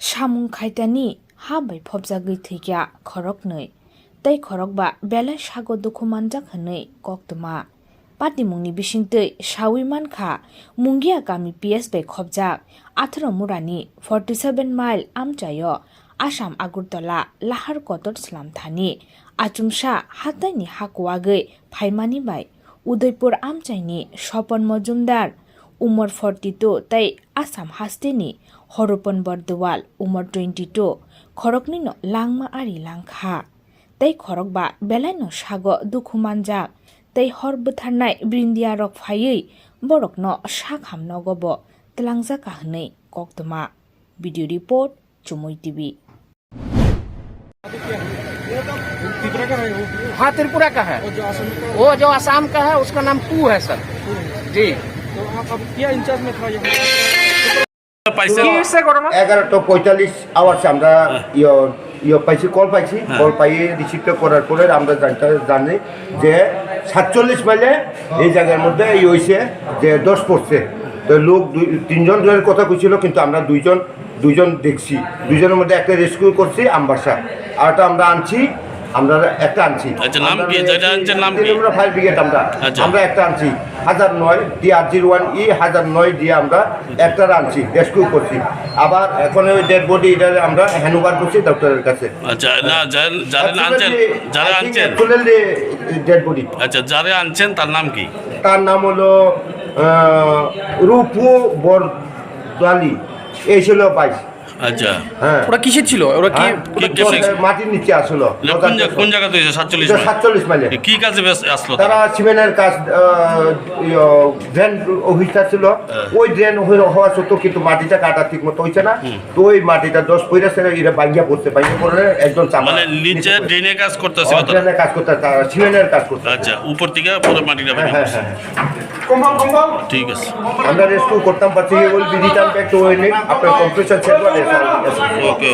Samung khaitani habai phobjagui thikya Khoroknwi tei Khorokba belai sago dokumanjak hwnwi koktuma Patimwngni bisingtwi sawi mankha Mungia Gami PS bai khobjak Atharu Murani 47 mile amchayo Assam Agurtala Lahar Kotor Tangthani achumsa hataini ha Kuwakgwi phaimani bai Udaipur amchaini Sopon Mojumdar Umar 42 tei Assam hasteni Horopon Bordwal Umar 22 Khoroknwi no Langma Arilangkha tei Khorokba belai no sago dukhumanjak tei hor bwtharnai brindia rok phaiwi borok no sakham nogobo tlangjaka hwnwi koktuma video report CHUMUI TV हाँ त्रिपुरा का है वो जो असम का है उसका नाम to है सर जी तो आप अब क्या इंचार्ज में था यहाँ 11:45 আওয়ার্স আমরা পাইছি কল পাইছি কল পাই রিসিভটা করার পরে আমরা জানি যে 47 মাইলে এই জায়গার মধ্যে এই হইছে যে 10 পড়ছে তো লোক তিনজন জনের কথা কইছিল কিন্তু আমরা দুইজন দেখছি দুইজনের মধ্যে একটা রেস্কিউ করছি আমবাসা আরটা আমরা আনছি আমরা একটা আনছি আচ্ছা নাম কি যেটা আনছেন নাম কি আমরা ফায়ার ব্রিগেড আমরা একটা আনছি 1009 DR01E 1009 দিয়ে আমরা একটা আনছি রেস্কিউ করছি আবার এখন ওই ডেড বডি এটা আমরা হ্যান্ডওভার করছি ডক্টরের কাছে আচ্ছা না যারা আনছেন ফুললি ডেড বডি আচ্ছা যারা আনছেন তার নাম কি তার নাম হলো রূপু বরদালি এই ছিল 22 আচ্ছা হ্যাঁ ওরা কিসের ছিল ওরা কি মাটির নিচে আসলো কোন জায়গা থেকে 47 মাইলে কি কাজে আসলো তারা সিমেন্টের কাজ ড্রেন অফিসার ছিল ওই ড্রেন হওয়া সত্ত্বেও কিন্তু মাটিটা কাটা ঠিক মতো হইছে না তো ওই মাটিটা 10 পয়সা এরা ভাঙিয়া পড়ছে একজন মানে নিচে ড্রেনে কাজ করতেছে ড্রেনের কাজ করতে তারা সিমেন্টের কাজ করতে আচ্ছা উপর থেকে পুরো মাটিটা ঠিক আছে আমরা রেস্কিউ করতাম পাচ্ছি ওই রিটার্ন ব্যাক টু ওই আপনার কম্প্রেসার সেট ওকে